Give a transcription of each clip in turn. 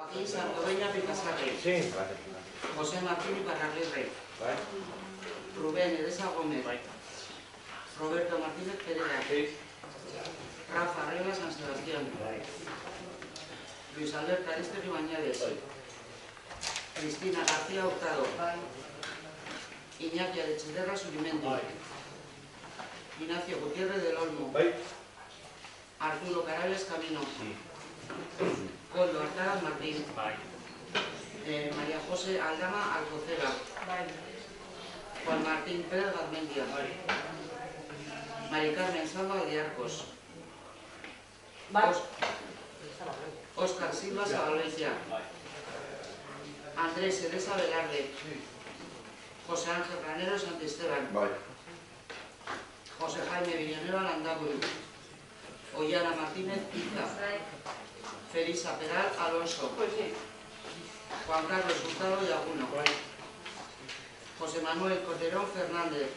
Joaquín Santoveña Picasarre. Sí. José Martín Iparraguirre. Rubén Edesa Gómez. Roberto Martínez Pereira. Rafa Regla San Sebastián. Luis Alberto Aristegui Bañales. Cristina García Hurtado. Iñaki Arechederra Subimendi. Ignacio Gutiérrez del Olmo. Arturo Carales Camino. Coldo Artaraz Martín. María José Aldama Alcocera. Juan Martín Pérez Garmendia. Mari Carmen Salva de Arcos. Óscar Silva Sabalencia. Andrés Edesa Velarde. José Ángel Ranero Santisteban. José Jaime Villanueva Landaburu. Ollana Martínez Iza. Felisa Peral Alonso. Juan Carlos Hurtado Yaguno. José Manuel Corderón Fernández.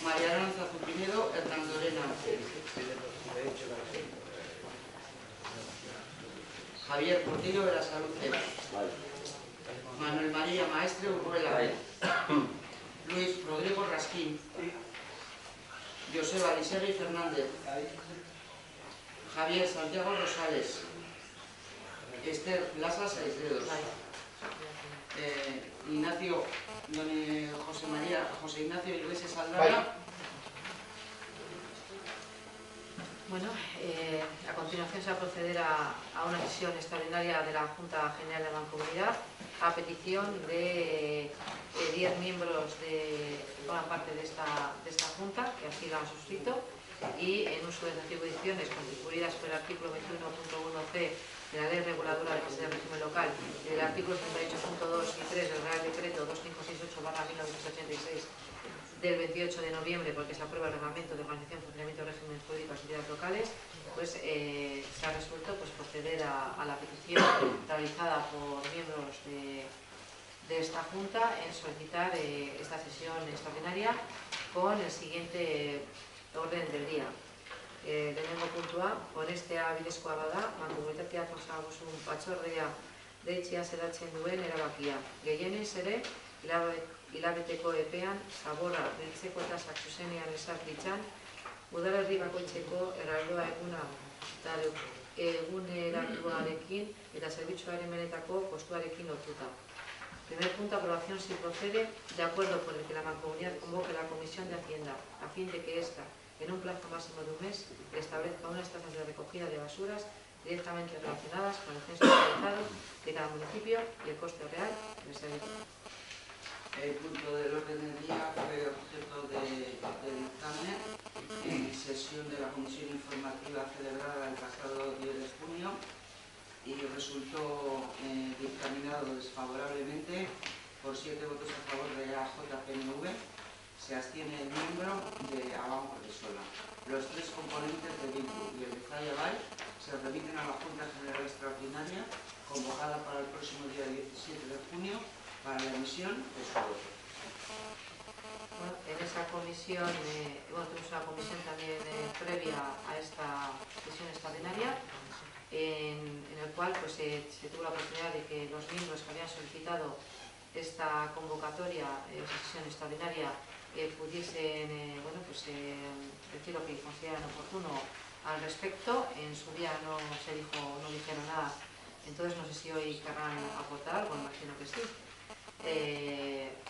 María Aranza Zupinedo Hernán Lorena. Javier Portillo de la Saluce. Manuel María Maestre Urruela. Luis Rodrigo Rasquín. Joseba Lisegui Fernández. Javier Santiago Rosales. Esther Plaza Saisdedos. Ignacio José Ignacio Iglesias Aldana. Bueno, a continuación se va a proceder a una sesión extraordinaria de la Junta General de la Mancomunidad a petición de 10 miembros que forman parte de esta Junta, que así la han suscrito, y en uso de las atribuciones constituidas por el artículo 21.1c de la Ley Reguladora del Régimen Local y del artículo 38.2 y 3 del Real Decreto 2568/1986 del 28 de noviembre, porque se aprueba el Reglamento de Organización, Funcionamiento y Régimen Jurídico de las Entidades Locales, pues se ha resuelto proceder a la petición realizada por miembros de esta Junta en solicitar esta sesión extraordinaria con el siguiente orden del día. Lehenengo puntua, honestea bidezkoa bada, mankomunitateak osasun batzordea deitzea zeratzen duen erabakia. Gehienez ere, hilabeteko epean, zaborra biltzeko eta zuzenean ezar ditzan, udalerri bakoitzeko erraldoa eguna eta eguneratuarekin eta zerbitzuaren benetako kostuarekin lotuta. Primer punto, aprobación si procede, de acuerdo por el que la Mancomunidad convoque la Comisión de Hacienda, a fin de que ésta, en un plazo máximo de un mes, establezca unas tasas de recogida de basuras directamente relacionadas con el censo actualizado de cada municipio y el coste real del servicio. El punto del orden del día fue objeto de dictamen en sesión de la Comisión Informativa celebrada el pasado 10 de junio y resultó dictaminado desfavorablemente por 7 votos a favor de AJPNV. Se abstiene el miembro de Avanco de Sola. Los 3 componentes de Bildu y el de Zayabay se remiten a la Junta General Extraordinaria convocada para el próximo día 17 de junio para la emisión de su voto. Bueno, en esa comisión, tuvimos una comisión también previa a esta sesión extraordinaria, en el cual pues, se tuvo la oportunidad de que los miembros que habían solicitado esta convocatoria, esta sesión extraordinaria, pudiesen decir lo que consideran oportuno al respecto. En su día no dijeron nada, entonces no sé si hoy querrán aportar algo, imagino que sí.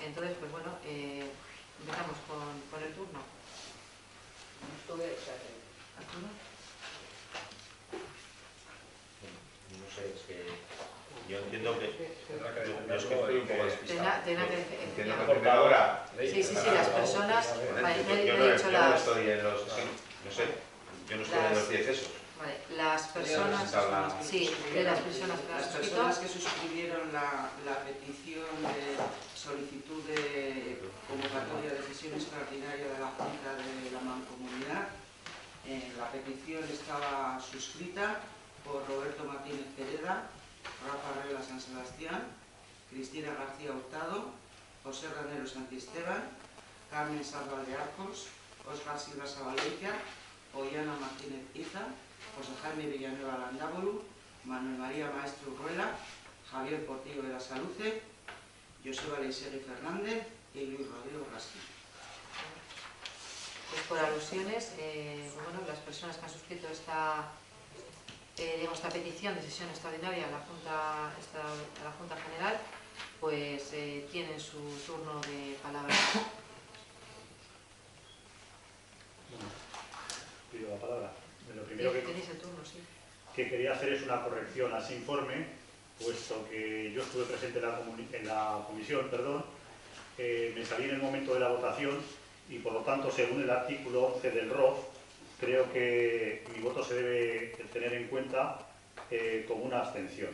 Entonces, pues bueno, empezamos con el turno. ¿Arturo? No sé, es que yo entiendo que no es que estoy un poco despistado. Entiendo que a primera hora. Sí, las personas. Yo no estoy en los. No sé, yo no estoy en los 10 esos. Vale, las personas. Sí, de las personas que suscribieron la petición de solicitud de convocatoria de sesión extraordinaria de la Junta de la Mancomunidad. La petición estaba suscrita por Roberto Martínez Pereira, Rafa Regla San Sebastián, Cristina García Hurtado, José Ranero Santisteban, Carmen Salva de Arcos, Óscar Silva Sabalencia, Ollana Martínez Iza, José Jaime Villanueva Landaburu, Manuel María Maestro Urruela, Javier Portillo de la Saluce, Joseba Leisegui Fernández y Luis Rodrigo Castillo. Pues por alusiones, bueno, las personas que han suscrito esta petición de sesión extraordinaria a la Junta General, pues tienen su turno de palabra. Bueno, pido la palabra. Lo primero tenéis el turno, sí. Que quería hacer es una corrección a ese informe, puesto que yo estuve presente en la comisión, me salí en el momento de la votación y por lo tanto, según el artículo 11 del ROF, creo que mi voto se debe tener en cuenta como una abstención.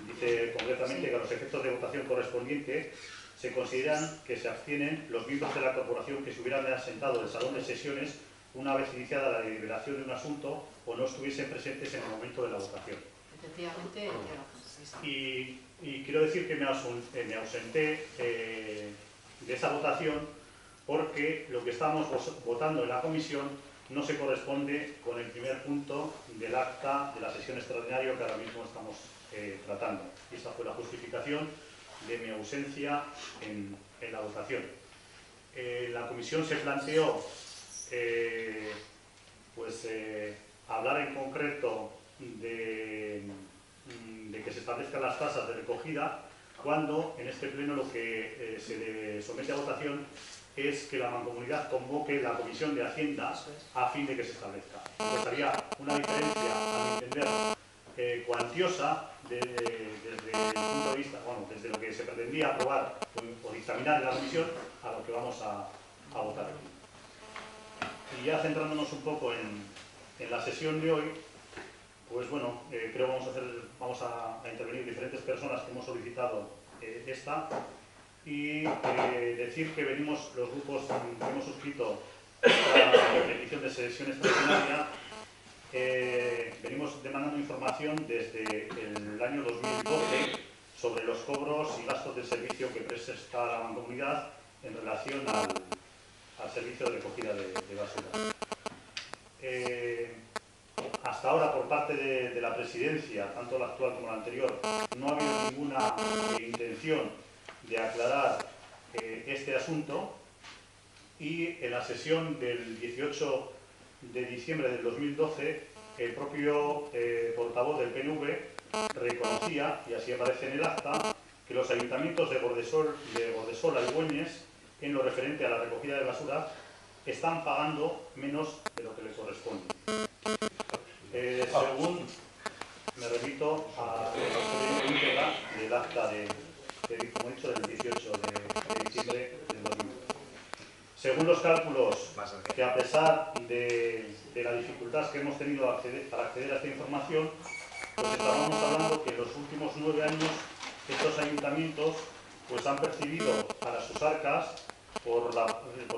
Dice concretamente que a los efectos de votación correspondiente se consideran que se abstienen los miembros de la corporación que se hubieran asentado del salón de sesiones una vez iniciada la deliberación de un asunto o no estuviesen presentes en el momento de la votación. Efectivamente, y quiero decir que me ausenté de esa votación porque lo que estamos votando en la comisión no se corresponde con el primer punto del acta de la sesión extraordinaria que ahora mismo estamos tratando. Y esa fue la justificación de mi ausencia en la votación. La comisión se planteó hablar en concreto de que se establezcan las tasas de recogida, cuando en este pleno lo que se le somete a votación es que la Mancomunidad convoque la Comisión de Hacienda a fin de que se establezca. Pues había una diferencia, a mi entender, cuantiosa desde el punto de vista, desde lo que se pretendía aprobar o dictaminar en la comisión a lo que vamos a votar aquí. Y ya centrándonos un poco en la sesión de hoy, pues bueno, creo que vamos a intervenir diferentes personas que hemos solicitado esta y decir que venimos, los grupos que hemos suscrito esta petición de sesión extraordinaria, venimos demandando información desde el año 2012 sobre los cobros y gastos del servicio que presta la Mancomunidad en relación al servicio de recogida de basura. Hasta ahora, por parte de la presidencia, tanto la actual como la anterior, no ha habido ninguna intención de aclarar este asunto, y en la sesión del 18 de diciembre del 2012 el propio portavoz del PNV reconocía, y así aparece en el acta, que los ayuntamientos de Gordesola y Güeñes, en lo referente a la recogida de basura, están pagando menos de lo que les corresponde. Según me remito a la experiencia íntegra del acta como he dicho, del 18 de diciembre del 2012. Según los cálculos, que a pesar de la dificultad que hemos tenido para acceder a esta información, pues estábamos hablando que en los últimos 9 años estos ayuntamientos pues han percibido para sus arcas por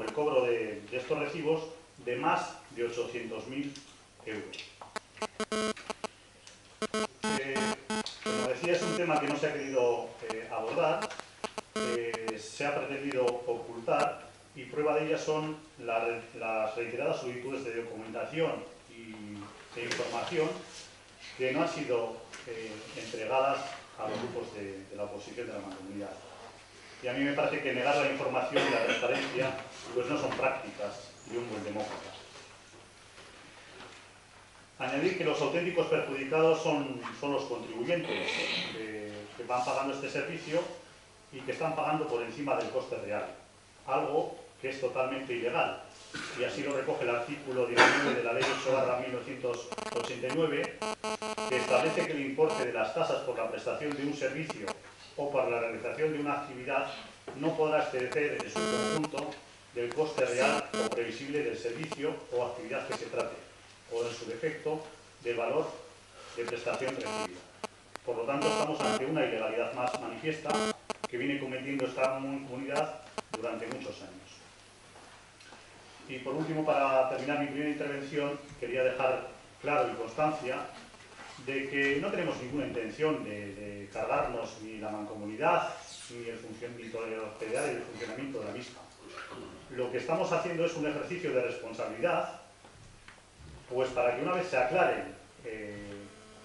el cobro de estos recibos de más de 800.000 euros. Como decía, es un tema que no se ha querido abordar, se ha pretendido ocultar, y prueba de ello son las reiteradas solicitudes de documentación e información que no han sido entregadas a los grupos de la oposición de la Mancomunidad. Y a mí me parece que negar la información y la transparencia pues no son prácticas de un buen demócrata. Añadir que los auténticos perjudicados son los contribuyentes que van pagando este servicio y que están pagando por encima del coste real, algo que es totalmente ilegal, y así lo recoge el artículo 19 de la Ley 8/1989, que establece que el importe de las tasas por la prestación de un servicio o para la realización de una actividad no podrá exceder en su conjunto del coste real o previsible del servicio o actividad que se trate, o en su defecto del valor de prestación recibida. Por lo tanto, estamos ante una ilegalidad más manifiesta que viene cometiendo esta comunidad durante muchos años. Y por último, para terminar mi primera intervención, quería dejar claro y constancia de que no tenemos ninguna intención de cargarnos ni la Mancomunidad ni el funcionamiento de la misma. Lo que estamos haciendo es un ejercicio de responsabilidad, pues para que una vez se aclaren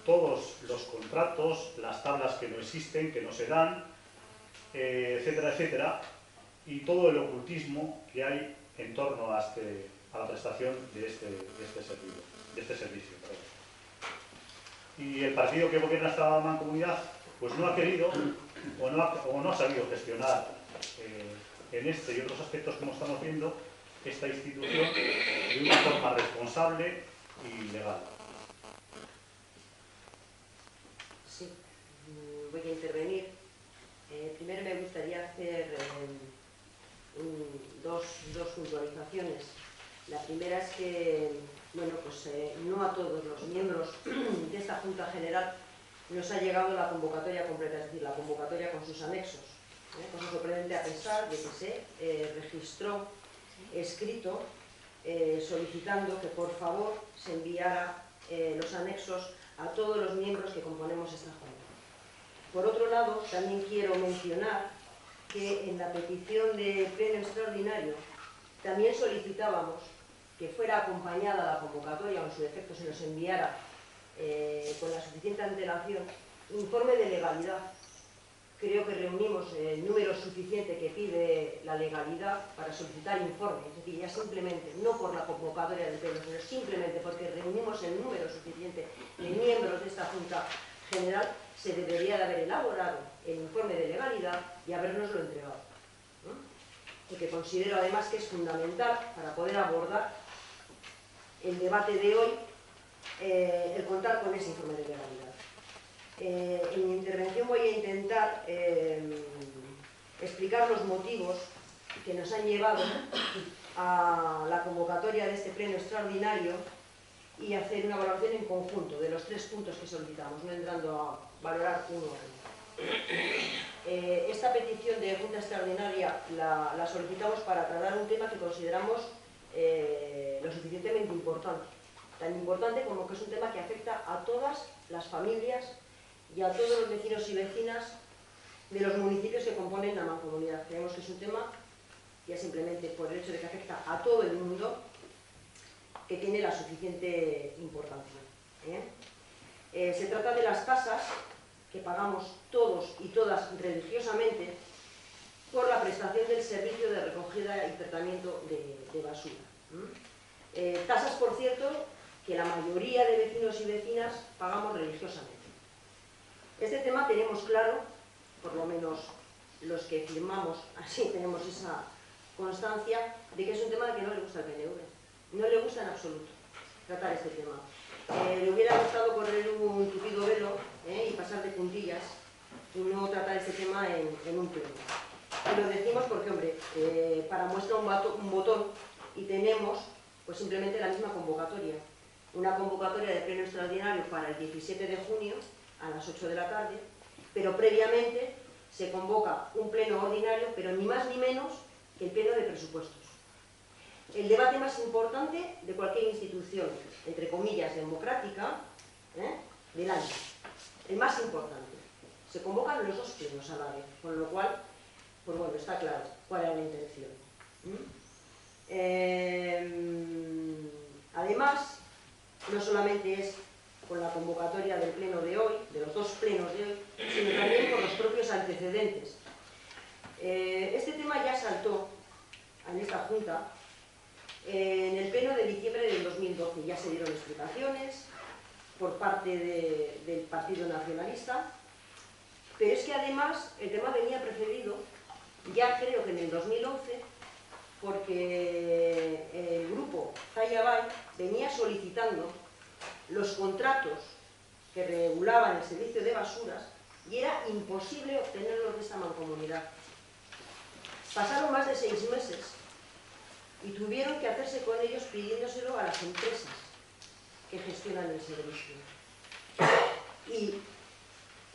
todos los contratos, las tablas que no existen, que no se dan, etcétera, etcétera, y todo el ocultismo que hay en torno a la prestación de este servicio. Y el partido que gobierna esta mancomunidad pues no ha querido o no ha sabido gestionar en este y otros aspectos como estamos viendo esta institución de una forma responsable y legal. Sí, voy a intervenir. Primero me gustaría hacer dos puntualizaciones. La primera es que, bueno, pues no a todos los miembros de esta Junta General nos ha llegado la convocatoria completa, es decir, la convocatoria con sus anexos. Cosa sorprendente a pesar de que se registró escrito solicitando que por favor se enviara los anexos a todos los miembros que componemos esta Junta. Por otro lado, también quiero mencionar que en la petición de pleno extraordinario también solicitábamos que fuera acompañada la convocatoria o en su defecto se nos enviara con la suficiente antelación informe de legalidad. Creo que reunimos el número suficiente que pide la legalidad para solicitar informe, es decir, ya simplemente, no por la convocatoria del pleno, sino simplemente porque reunimos el número suficiente de miembros de esta Junta General, se debería de haber elaborado el informe de legalidad y habernoslo entregado. Porque considero además que es fundamental para poder abordar el debate de hoy el contar con ese informe de legalidad. En mi intervención voy a intentar explicar los motivos que nos han llevado a la convocatoria de este pleno extraordinario y hacer una valoración en conjunto de los 3 puntos que solicitamos, no entrando a valorar uno a uno. Esta petición de Junta Extraordinaria la solicitamos para tratar un tema que consideramos lo suficientemente importante. Tan importante como que es un tema que afecta a todas las familias y a todos los vecinos y vecinas de los municipios que componen la mancomunidad. Creemos que es un tema, ya simplemente por el hecho de que afecta a todo el mundo, que tiene la suficiente importancia. Se trata de las tasas que pagamos todos y todas religiosamente por la prestación del servicio de recogida y tratamiento de basura. Tasas, por cierto, que la mayoría de vecinos y vecinas pagamos religiosamente. Este tema tenemos claro, por lo menos los que firmamos, así tenemos esa constancia, de que es un tema que no le gusta al PNV. No le gusta en absoluto tratar este tema. Le hubiera gustado correr un tupido velo y pasar de puntillas y no tratar este tema en un pleno. Y lo decimos porque, hombre, para muestra un botón y tenemos pues simplemente la misma convocatoria. Una convocatoria de pleno extraordinario para el 17 de junio a las 8 de la tarde, pero previamente se convoca un pleno ordinario, pero ni más ni menos que el pleno de presupuestos. El debate más importante de cualquier institución, entre comillas, democrática, del año. El más importante. Se convocan los 2 plenos a la vez, con lo cual, pues bueno, está claro cuál era la intención. Además, no solamente es con la convocatoria del pleno de hoy, de los 2 plenos de hoy, sino también por los propios antecedentes. Este tema ya saltó en esta Junta en el pleno de diciembre del 2012. Ya se dieron explicaciones por parte del Partido Nacionalista, pero es que además el tema venía precedido, ya creo que en el 2011, porque el grupo Zaya Bay venía solicitando los contratos que regulaban el servicio de basuras y era imposible obtenerlos de esta mancomunidad. Pasaron más de 6 meses y tuvieron que hacerse con ellos pidiéndoselo a las empresas que gestionan el servicio. Y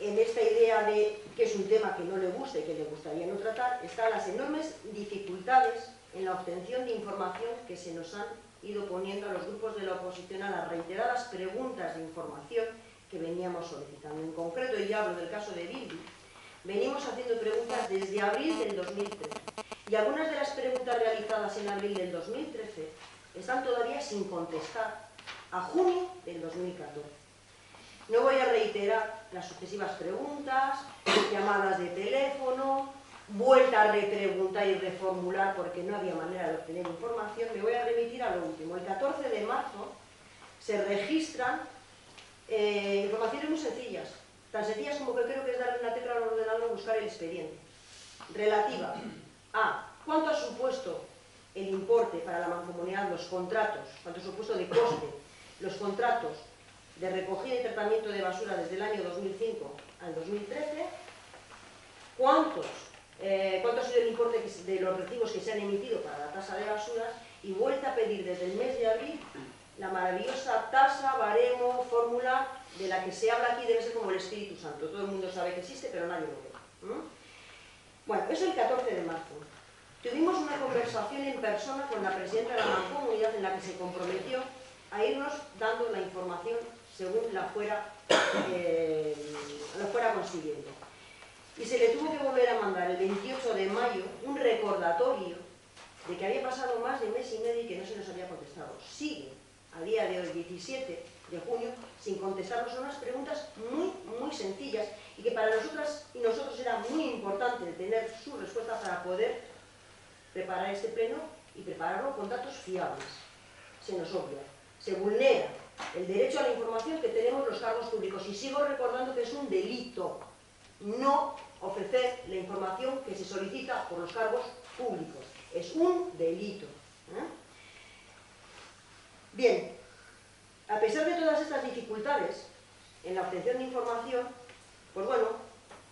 en esta idea de que es un tema que no le gusta y que le gustaría no tratar, están las enormes dificultades en la obtención de información que se nos han ido poniendo a los grupos de la oposición a las reiteradas preguntas de información que veníamos solicitando. En concreto, y hablo del caso de Bildu, venimos haciendo preguntas desde abril del 2013 y algunas de las preguntas realizadas en abril del 2013 están todavía sin contestar a junio del 2014. No voy a reiterar las sucesivas preguntas, llamadas de teléfono, vuelta a repreguntar y reformular porque no había manera de obtener información. Me voy a remitir a lo último. El 14 de marzo se registran informaciones muy sencillas, tan sencillas como que creo que es darle una tecla al ordenador y buscar el expediente, relativa a cuánto ha supuesto el importe para la mancomunidad, los contratos, cuánto ha supuesto de coste, los contratos de recogida y tratamiento de basura desde el año 2005 al 2013, cuánto ha sido el importe de los recibos que se han emitido para la tasa de basuras, y vuelta a pedir desde el mes de abril la maravillosa tasa, baremo, fórmula de la que se habla aquí. Debe ser como el Espíritu Santo, todo el mundo sabe que existe pero nadie lo ve. Bueno, eso el 14 de marzo. Tuvimos una conversación en persona con la presidenta de la Mancomunidad en la que se comprometió a irnos dando la información según la fuera consiguiendo. Y se le tuvo que volver a mandar el 28 de mayo un recordatorio de que había pasado más de mes y medio y que no se nos había contestado. Sigue a día de hoy, 17 de junio, sin contestarnos unas preguntas muy sencillas y que para nosotras y nosotros era muy importante tener su respuesta para poder preparar este pleno y prepararlo con datos fiables. Se nos obvia, se vulnera el derecho a la información que tenemos los cargos públicos, y sigo recordando que es un delito no ofrecer la información que se solicita por los cargos públicos. Es un delito. Bien, a pesar de todas estas dificultades en la obtención de información, pues bueno,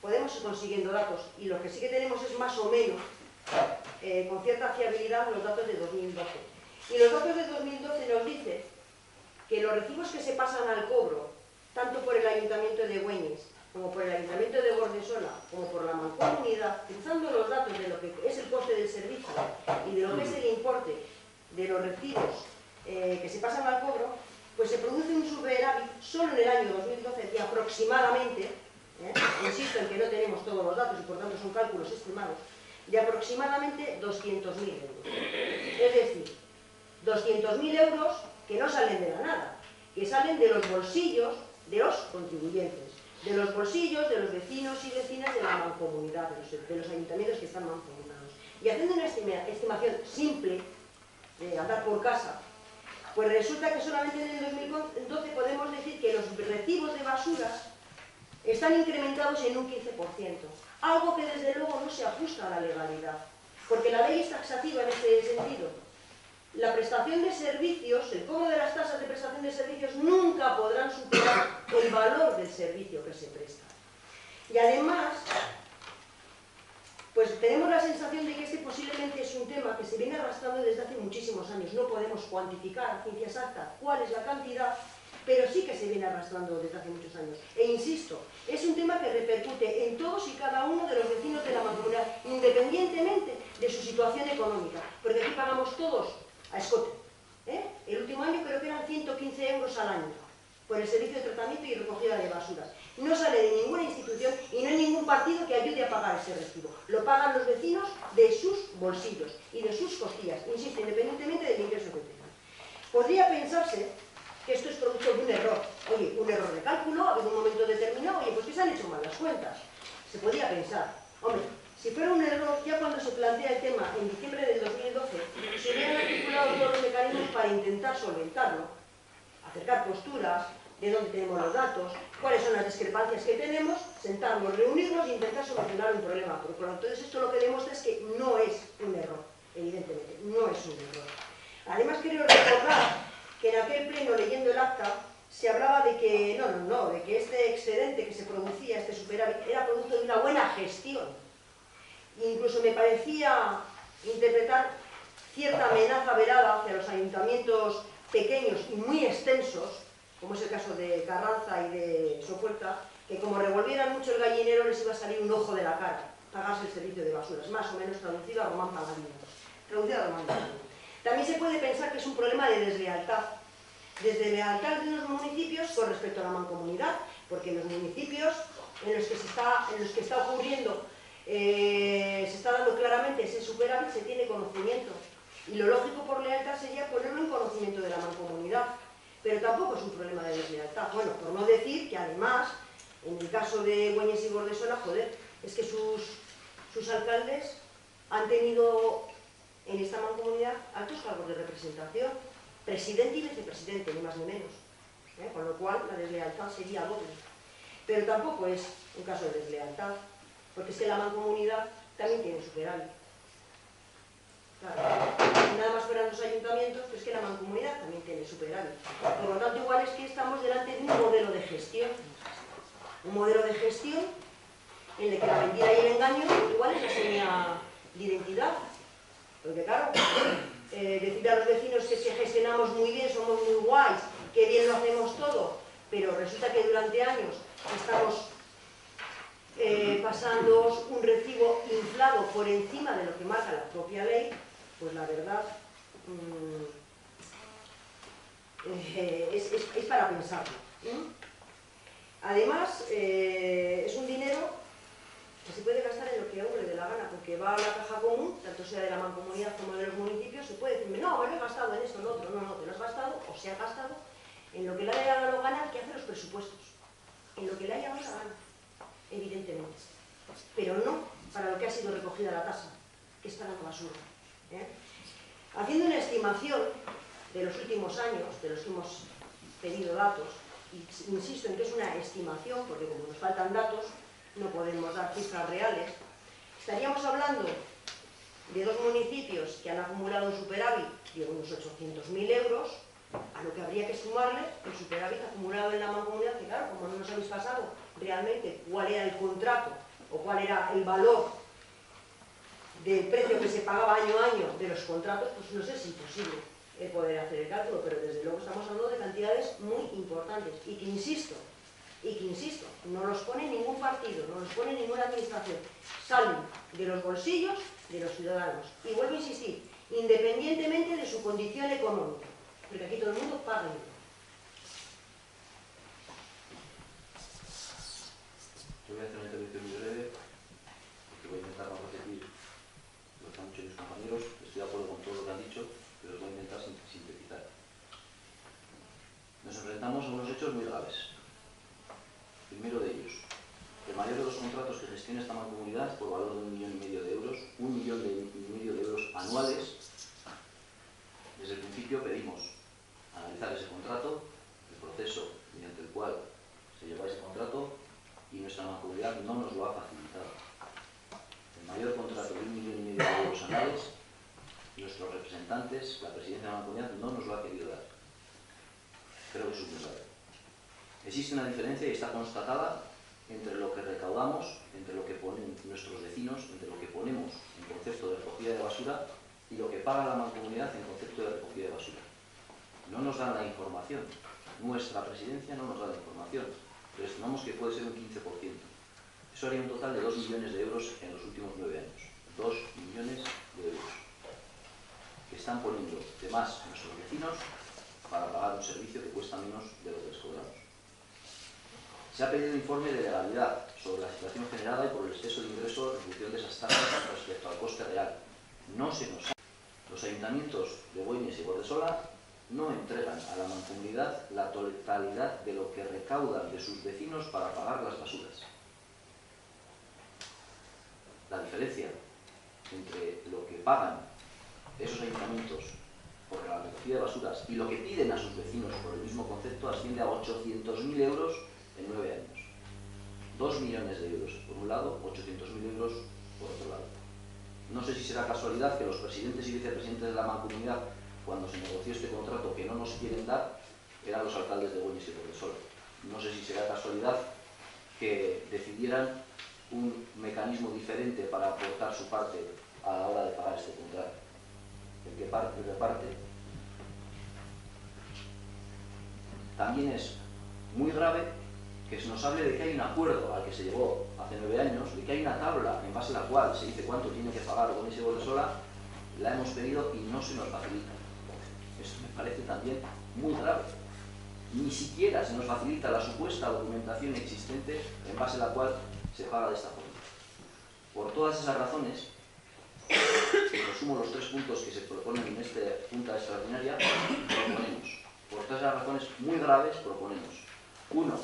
podemos ir consiguiendo datos, y lo que sí que tenemos es más o menos, con cierta fiabilidad, los datos de 2012. Y los datos de 2012 nos dicen que los recibos que se pasan al cobro, tanto por el Ayuntamiento de Güeñes, como por el Ayuntamiento de Gordesola, como por la Mancomunidad, utilizando los datos de lo que es el coste del servicio y de lo que es el importe de los recibos que se pasan al cobro, pues se produce un superávit solo en el año 2012 de aproximadamente, insisto en que no tenemos todos los datos y por tanto son cálculos estimados, de aproximadamente 200.000 euros. Es decir, 200.000 euros que no salen de la nada, que salen de los bolsillos de los contribuyentes, de los bolsillos de los vecinos y vecinas de la mancomunidad, de los ayuntamientos que están mancomunados. Y haciendo una estimación simple, de andar por casa, pues resulta que solamente en el 2012 podemos decir que los recibos de basuras están incrementados en un 15%, algo que desde luego no se ajusta a la legalidad, porque la ley es taxativa en este sentido. La prestación de servicios, el cobro de las tasas de prestación de servicios nunca podrán superar el valor del servicio que se presta. Y además, pues tenemos la sensación de que este posiblemente es un tema que se viene arrastrando desde hace muchísimos años. No podemos cuantificar a ciencia exacta cuál es la cantidad, pero sí que se viene arrastrando desde hace muchos años. E insisto, es un tema que repercute en todos y cada uno de los vecinos de la mancomunidad, independientemente de su situación económica, porque aquí pagamos todos a escote. El último año creo que eran 115 euros al año por el servicio de tratamiento y recogida de basuras. No sale de ninguna institución y no hay ningún partido que ayude a pagar ese recibo. Lo pagan los vecinos de sus bolsillos y de sus costillas, insisto, independientemente del ingreso que tengan. Podría pensarse que esto es producto de un error. Oye, un error de cálculo, ha habido un momento determinado, oye, pues que se han hecho mal las cuentas. Se podría pensar, hombre, si fuera un error, ya cuando se plantea el tema en diciembre del 2012, se hubieran articulado todos los mecanismos para intentar solventarlo, acercar posturas, de dónde tenemos los datos, cuáles son las discrepancias que tenemos, sentarnos, reunirnos e intentar solucionar un problema. Porque entonces esto lo que demuestra es que no es un error, evidentemente, no es un error. Además, quiero recordar que en aquel pleno, leyendo el acta, se hablaba de que, de que este excedente que se producía, este superávit, era producto de una buena gestión. Incluso me parecía interpretar cierta amenaza velada hacia los ayuntamientos pequeños y muy extensos, como es el caso de Carranza y de Sopuerta, que como revolvieran mucho el gallinero les iba a salir un ojo de la cara, pagarse el servicio de basuras, más o menos traducido a Román Paladino. También se puede pensar que es un problema de deslealtad, deslealtad de los municipios con respecto a la mancomunidad, porque en los municipios en los que está ocurriendo, se está dando claramente ese superávit, se tiene conocimiento. Y lo lógico por lealtad sería ponerlo en conocimiento de la mancomunidad. pero tampoco es un problema de deslealtad. Bueno, por no decir que además, en el caso de Güeñes y Bordesola, joder, es que sus alcaldes han tenido en esta mancomunidad altos cargos de representación, presidente y vicepresidente, ni más ni menos, con lo cual la deslealtad sería doble. Pero tampoco es un caso de deslealtad, porque es que la mancomunidad también tiene superávit. Claro, nada más fueran los ayuntamientos, pero es que la mancomunidad también tiene superávit. Por lo tanto, igual es que estamos delante de un modelo de gestión. Un modelo de gestión en el que la mentira y el engaño igual es la seña de identidad. Porque claro, decirle a los vecinos que gestionamos muy bien, somos muy guays, que bien lo hacemos todo, pero resulta que durante años estamos pasando un recibo inflado por encima de lo que marca la propia ley, pues la verdad es para pensarlo. Además, es un dinero que se puede gastar en lo que a uno le dé la gana, porque va a la caja común, tanto sea de la mancomunidad como de los municipios, se puede decirme, no, me lo he gastado en esto, en lo otro, no, te lo has gastado o se ha gastado en lo que le haya dado la gana, que hace los presupuestos, en lo que le haya dado la gana, evidentemente, pero no para lo que ha sido recogida la tasa, que es para la basura. Haciendo una estimación de los últimos años, de los que hemos pedido datos, y insisto en que es una estimación, porque como nos faltan datos, no podemos dar cifras reales, estaríamos hablando de dos municipios que han acumulado un superávit de unos 800.000 euros, a lo que habría que sumarle el superávit acumulado en la mancomunidad, que claro, como no nos habéis pasado realmente cuál era el contrato o cuál era el valor del precio que se pagaba año a año de los contratos, pues no sé si es posible el poder hacer el cálculo, pero desde luego estamos hablando de cantidades muy importantes y que insisto, no los pone ningún partido, no los pone ninguna administración, salen de los bolsillos de los ciudadanos. Y vuelvo a insistir, independientemente de su condición económica, porque aquí todo el mundo paga igual. Yo voy a hacer una intervención muy breve, porque voy a intentar no repetir lo que han dicho mis compañeros. Estoy de acuerdo con todo lo que han dicho, pero os voy a intentar sintetizar. Nos enfrentamos a unos hechos muy graves. Primero de ellos, el mayor de los contratos que gestiona esta mancomunidad por valor de 1,5 millones de euros, 1,5 millones de euros anuales. Desde el principio pedimos analizar ese contrato, el proceso mediante el cual se lleva ese contrato, y nuestra mancomunidad no nos lo ha facilitado. El mayor contrato de 1,5 millones de euros anuales, nuestros representantes, la presidencia de la mancomunidad, no nos lo ha querido dar. Creo que eso es muy grave. Existe una diferencia y está constatada entre lo que recaudamos, entre lo que ponen nuestros vecinos, entre lo que ponemos en concepto de recogida de basura y lo que paga la mancomunidad en concepto de recogida de basura. No nos dan la información, nuestra presidencia no nos da la información, pero estimamos que puede ser un 15%. Eso haría un total de 2 millones de euros en los últimos 9 años. 2 millones de euros que están poniendo de más nuestros vecinos para pagar un servicio que cuesta menos de lo que les cobramos. Se ha pedido un informe de legalidad sobre la situación generada y por el exceso de ingreso en función de esas tasas respecto al coste real. No se nos ha... Los ayuntamientos de Güeñes y Bordesola no entregan a la mancomunidad la totalidad de lo que recaudan de sus vecinos para pagar las basuras. La diferencia entre lo que pagan esos ayuntamientos por la recogida de basuras y lo que piden a sus vecinos por el mismo concepto asciende a 800.000 euros en 9 años. 2 millones de euros por un lado, 800.000 euros por otro lado. No sé si será casualidad que los presidentes y vicepresidentes de la mancomunidad, cuando se negoció este contrato que no nos quieren dar, eran los alcaldes de Güeñes y Bordesola. No sé si será casualidad que decidieran un mecanismo diferente para aportar su parte a la hora de pagar este contrato. El que reparte. También es muy grave que se nos hable de que hay un acuerdo al que se llegó hace 9 años, de que hay una tabla en base a la cual se dice cuánto tiene que pagar Güeñes y Bordesola, la hemos pedido y no se nos facilita. Eso me parece también muy grave. Ni siquiera se nos facilita la supuesta documentación existente en base a la cual se paga de esta forma. Por todas esas razones, resumo los 3 puntos que se proponen en esta junta extraordinaria, proponemos, por 3 esas razones muy graves, proponemos: 1.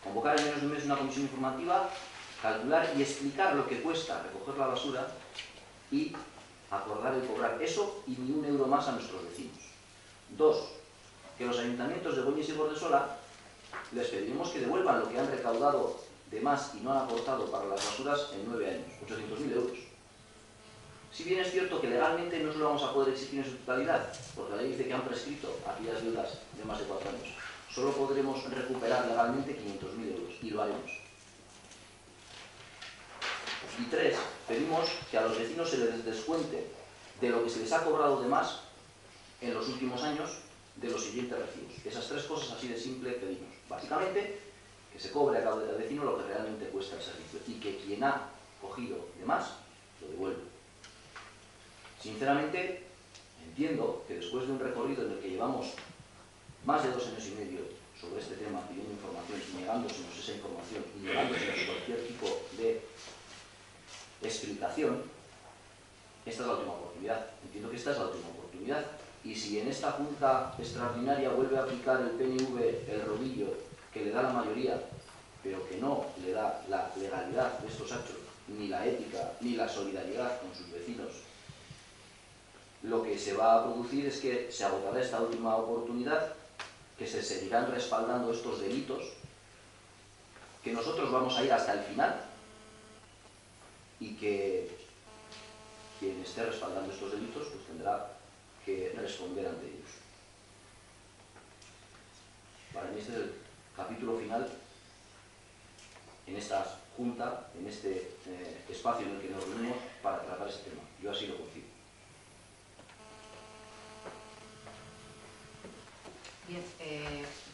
Convocar en menos de un mes una comisión informativa, calcular y explicar lo que cuesta recoger la basura y acordar el cobrar eso y ni un euro más a nuestros vecinos. 2. Que los ayuntamientos de Güeñes y Bordesola les pediremos que devuelvan lo que han recaudado de más y no han aportado para las basuras en 9 años, 800.000 euros. Si bien es cierto que legalmente no se lo vamos a poder exigir en su totalidad, porque la ley dice que han prescrito aquellas deudas de más de 4 años, solo podremos recuperar legalmente 500.000 euros y lo haremos. Y 3, pedimos que a los vecinos se les descuente de lo que se les ha cobrado de más en los últimos años de los siguientes recibos. Esas 3 cosas así de simple pedimos. Básicamente, que se cobre a cada vecino lo que realmente cuesta el servicio y que quien ha cogido de más lo devuelva. Sinceramente, entiendo que después de un recorrido en el que llevamos más de 2 años y medio sobre este tema, pidiendo información y negándosenos esa información y negándosenos cualquier tipo de explicación, esta es la última oportunidad. Entiendo que esta es la última oportunidad. Y si en esta Junta Extraordinaria vuelve a aplicar el PNV el rodillo que le da la mayoría, pero que no le da la legalidad de estos hechos, ni la ética, ni la solidaridad con sus vecinos, lo que se va a producir es que se agotará esta última oportunidad, que se seguirán respaldando estos delitos, que nosotros vamos a ir hasta el final y que quien esté respaldando estos delitos pues tendrá que responder ante ellos. Para mí este es el capítulo final en esta Junta, en este espacio en el que nos reunimos para tratar este tema. Yo así lo concibo. Bien,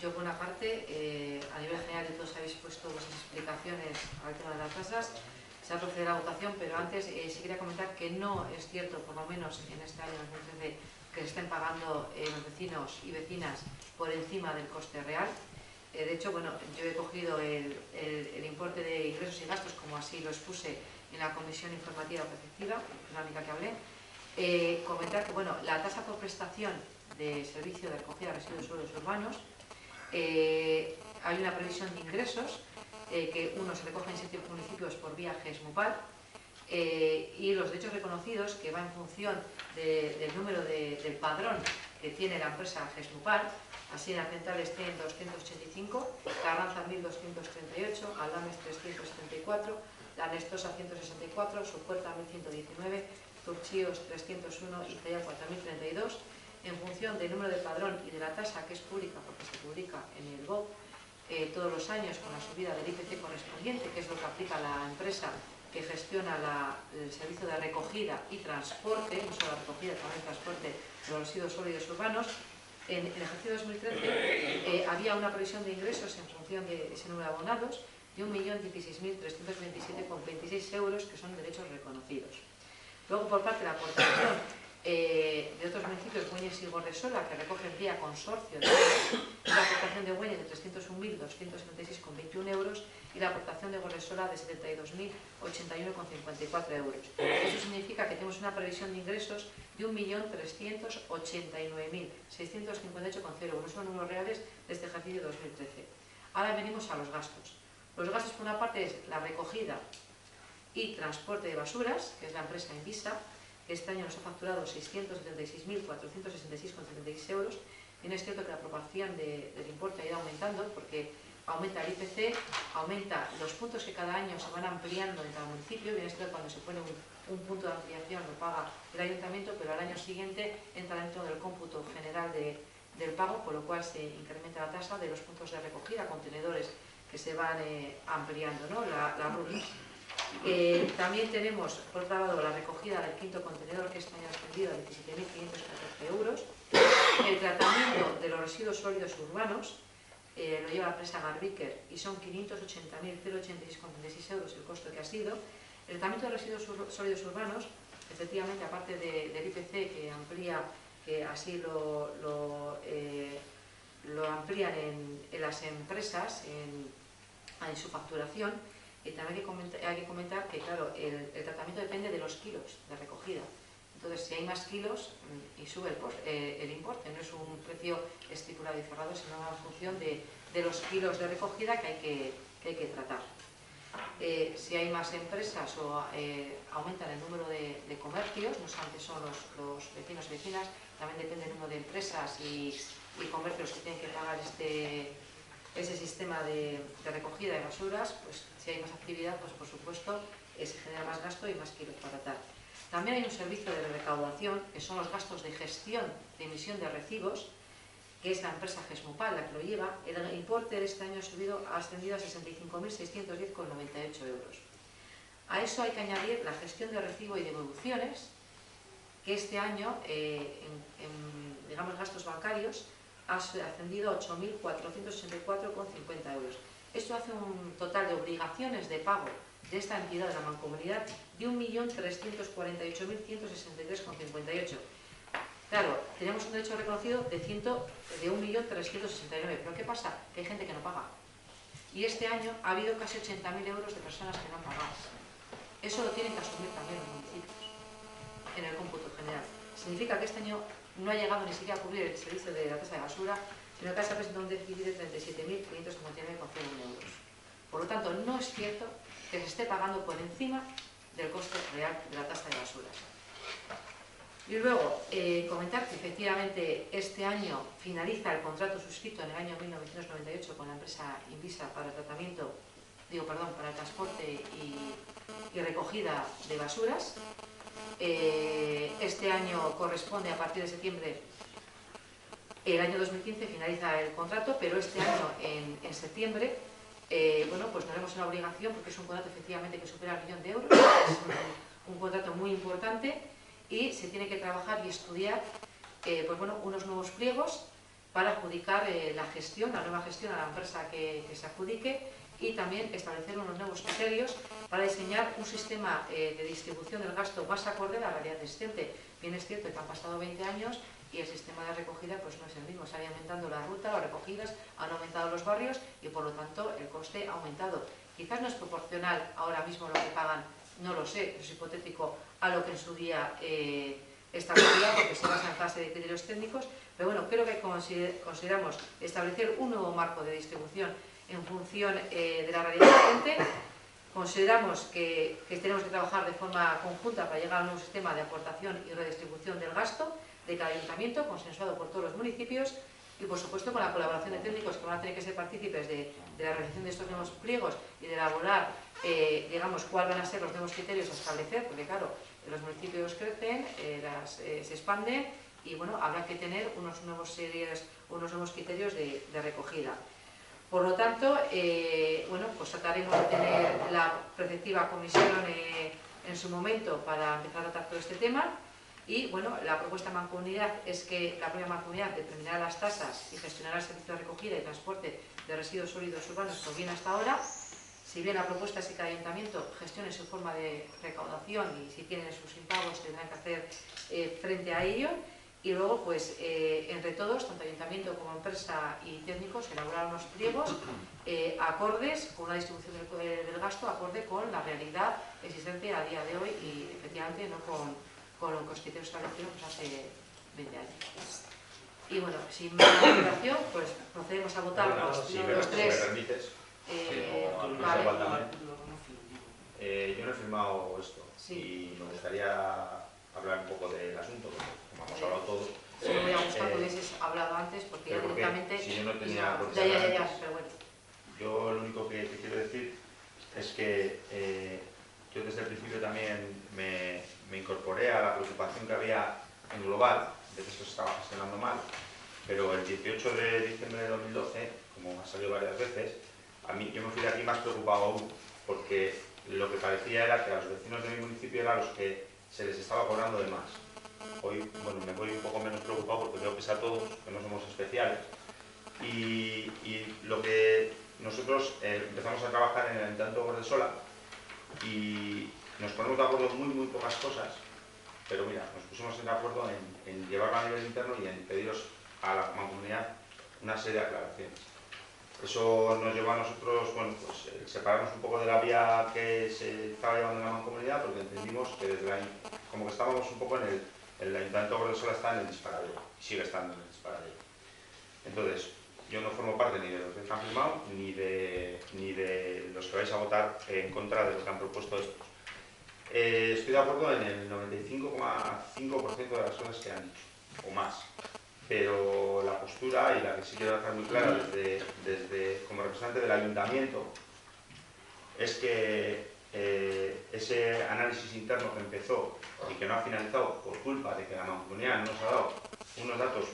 yo por una parte, a nivel general todos habéis puesto vuestras explicaciones al tema de las tasas, se va a proceder a votación, pero antes sí quería comentar que no es cierto, por lo menos en este año 2013, que se estén pagando los vecinos y vecinas por encima del coste real. De hecho, bueno, yo he cogido el importe de ingresos y gastos, como así lo expuse en la comisión informativa preceptiva, la única que hablé. Comentar que, bueno, la tasa por prestación de servicio de recogida de residuos sólidos urbanos, hay una previsión de ingresos que uno se recoge en 7 municipios por vía GESMUPAL, y los derechos reconocidos, que va en función del número del padrón que tiene la empresa GESMUPAL. Así en Arcentales tienen 285, Carranza 1238, Aldames 374, La Nestosa 164, Sopuerta 1119, Turchíos 301 y Cella 4032, en función del número de padrón y de la tasa, que es pública porque se publica en el BOP todos los años con la subida del IPC correspondiente, que es lo que aplica la empresa que gestiona el servicio de recogida y transporte, no solo la recogida, también el transporte de los residuos sólidos urbanos. En el ejercicio 2013 había una previsión de ingresos en función de ese número de abonados de 1.016.327,26 euros, que son derechos reconocidos. Luego, por parte de la aportación de otros municipios, Güeñes y Bordesola, que recogen vía consorcio, la aportación de Güeñes de 301.276,21 euros y la aportación de Bordesola de 72.081,54 euros. Eso significa que tenemos una previsión de ingresos de 1.389.658,0 euros. Son números reales de este ejercicio 2013. Ahora venimos a los gastos. Los gastos, por una parte, es la recogida y transporte de basuras, que es la empresa Envisa, que este año nos ha facturado 676.466,76 euros. Bien, es cierto que la proporción del importe ha ido aumentando porque aumenta el IPC, aumenta los puntos que cada año se van ampliando en cada municipio. Bien, es cierto que cuando se pone un punto de ampliación lo paga el ayuntamiento, pero al año siguiente entra dentro del cómputo general del pago, con lo cual se incrementa la tasa de los puntos de recogida, contenedores que se van ampliando, ¿no? Las rutas. También tenemos, por otro lado, la recogida del quinto contenedor, que este año ha ascendido a 17.514 euros. El tratamiento de los residuos sólidos urbanos lo lleva la empresa Garbiker y son 580.086,36 euros el costo que ha sido. El tratamiento de residuos sólidos urbanos, efectivamente, aparte del IPC que amplía, que así lo amplían en las empresas, en su facturación, también hay que comentar que, claro, el tratamiento depende de los kilos de recogida. Entonces, si hay más kilos y sube el importe, no es un precio estipulado y cerrado, sino en función de los kilos de recogida que hay que tratar. Si hay más empresas o aumentan el número de comercios, no solamente son los vecinos y vecinas, también depende del número de empresas y comercios que tienen que pagar ese sistema de recogida de basuras, pues si hay más actividad, pues por supuesto se genera más gasto y más kilos para tratar. También hay un servicio de recaudación, que son los gastos de gestión de emisión de recibos, que es la empresa Gesmupal la que lo lleva. El importe de este año ha ascendido a 65.610,98 euros. A eso hay que añadir la gestión de recibo y devoluciones, que este año, digamos, gastos bancarios, ha ascendido a 8.484,50 euros. Esto hace un total de obligaciones de pago de esta entidad de la Mancomunidad de 1.348.163,58. Claro, tenemos un derecho reconocido de 1.369.000, pero ¿qué pasa? Que hay gente que no paga. Y este año ha habido casi 80.000 euros de personas que no han pagado. Eso lo tienen que asumir también los municipios en el cómputo general. Significa que este año no ha llegado ni siquiera a cubrir el servicio de la tasa de basura, sino que se ha presentado un déficit de 37.559,01 euros. Por lo tanto, no es cierto que se esté pagando por encima del coste real de la tasa de basuras. Y luego, comentar que efectivamente este año finaliza el contrato suscrito en el año 1998 con la empresa Invisa para el para el transporte y recogida de basuras. Este año corresponde a partir de septiembre. El año 2015 finaliza el contrato, pero este año, en septiembre, pues tenemos una obligación, porque es un contrato efectivamente que supera el 1.000.000 de euros, es un contrato muy importante, y se tiene que trabajar y estudiar unos nuevos pliegos para adjudicar la nueva gestión a la empresa que se adjudique, y también establecer unos nuevos criterios para diseñar un sistema de distribución del gasto más acorde a la realidad existente. Bien es cierto que han pasado 20 años y el sistema de recogida pues no es el mismo, se ha ido aumentando la ruta, las recogidas, han aumentado los barrios y por lo tanto el coste ha aumentado. Quizás no es proporcional ahora mismo lo que pagan, no lo sé, es hipotético, a lo que en su día establecía, porque se basa en fase de criterios técnicos, pero bueno, creo que consideramos establecer un nuevo marco de distribución en función de la realidad existente. Consideramos que tenemos que trabajar de forma conjunta para llegar a un nuevo sistema de aportación y redistribución del gasto de cada ayuntamiento, consensuado por todos los municipios, y por supuesto con la colaboración de técnicos que van a tener que ser partícipes de la realización de estos nuevos pliegos y de elaborar, digamos, cuáles van a ser los nuevos criterios a establecer, porque claro, los municipios crecen, se expanden, y bueno, habrá que tener unos nuevos criterios de recogida. Por lo tanto, pues trataremos de tener la preceptiva comisión en su momento para empezar a tratar todo este tema. Y bueno, la propuesta de Mancomunidad es que la propia Mancomunidad determinará las tasas y gestionará el servicio de recogida y transporte de residuos sólidos urbanos, como bien hasta ahora. Si bien la propuesta es que cada ayuntamiento gestione su forma de recaudación y si tienen sus impagos tendrán que hacer frente a ello. Y luego, pues, entre todos, tanto ayuntamiento como empresa y técnicos, elaborar unos pliegos acordes con una distribución del gasto, acorde con la realidad existente a día de hoy y, efectivamente, no con los criterios establecidos pues, hace 20 años. Y bueno, sin más divulgación, pues procedemos a votar los tres. Si me permites, Vale. Yo no he firmado esto Sí. y me gustaría hablar un poco del asunto, porque como hemos hablado todos. Sí, me voy a gustar que hubieses hablado antes, porque ya directamente... Si yo no tenía por qué Ya, hablar antes. pero bueno. Yo lo único que quiero decir es que yo desde el principio también me incorporé a la preocupación que había en global de que esto se estaba gestionando mal, pero el 18 de diciembre de 2012, como ha salido varias veces, yo me fui de aquí más preocupado aún, porque lo que parecía era que a los vecinos de mi municipio eran los que se les estaba cobrando de más. Hoy, bueno, me voy un poco menos preocupado porque veo que es a todos, que no somos especiales, y lo que nosotros empezamos a trabajar en el Ayuntamiento de Gordesola y nos ponemos de acuerdo en muy pocas cosas, pero mira, nos pusimos de acuerdo en llevarlo a nivel interno y en pediros a la Mancomunidad una serie de aclaraciones. Eso nos llevó a nosotros, bueno, pues separarnos un poco de la vía que se estaba llevando en la Mancomunidad, porque entendimos que desde ahí, como que estábamos un poco el Ayuntamiento de Gordesola está en el disparadero, y sigue estando en el disparadero. Entonces, yo no formo parte ni de los que han firmado, ni de los que vais a votar en contra de lo que han propuesto estos. Estoy de acuerdo en el 95,5% de las cosas que han dicho, o más. Pero la postura, y la que sí quiero dejar muy clara desde como representante del ayuntamiento, es que ese análisis interno que empezó y que no ha finalizado por culpa de que la Mancomunidad nos ha dado unos datos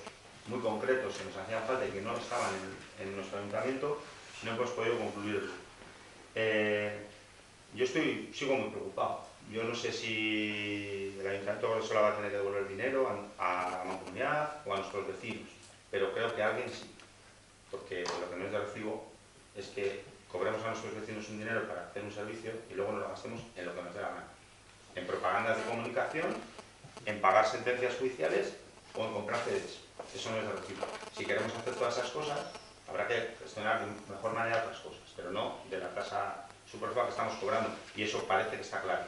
muy concretos que nos hacían falta y que no estaban en nuestro ayuntamiento, no hemos podido concluirlo. Yo sigo muy preocupado. Yo no sé si el ayuntamiento solo va a tener que devolver el dinero a la Mancomunidad o a nuestros vecinos, pero creo que alguien sí, porque lo que no es de recibo es que cobremos a nuestros vecinos un dinero para hacer un servicio y luego nos lo gastemos en lo que nos dé la gana. En propagandas de comunicación, en pagar sentencias judiciales o en comprar CDs. Eso no es de recibo. Si queremos hacer todas esas cosas, habrá que gestionar de mejor manera otras cosas, pero no de la tasa superflua que estamos cobrando. Y eso parece que está claro.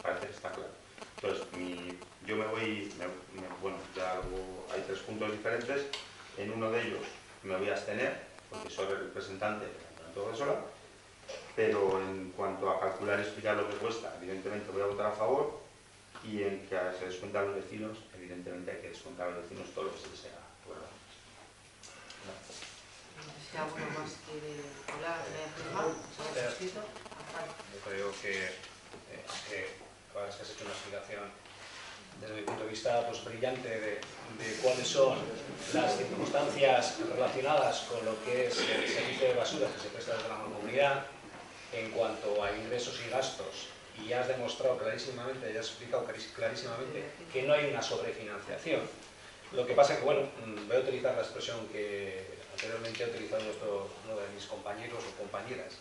Parece que está claro. Entonces, yo me voy, bueno, ya hay 3 puntos diferentes. En uno de ellos me voy a abstener, porque soy el representante del Ayuntamiento de Sola, pero en cuanto a calcular y explicar lo que cuesta, evidentemente voy a votar a favor, y en que se descuenta a los vecinos, evidentemente hay que descontar a los vecinos todo lo que se les sea cobrado. Si alguno más quiere hablar, yo creo que has hecho una explicación desde mi punto de vista pues, brillante de cuáles son las circunstancias relacionadas con lo que es el servicio de basuras que se presta desde la Mancomunidad en cuanto a ingresos y gastos, y has demostrado clarísimamente, ya has explicado clarísimamente que no hay una sobrefinanciación. Lo que pasa es que, bueno, voy a utilizar la expresión que anteriormente ha utilizado uno de mis compañeros o compañeras,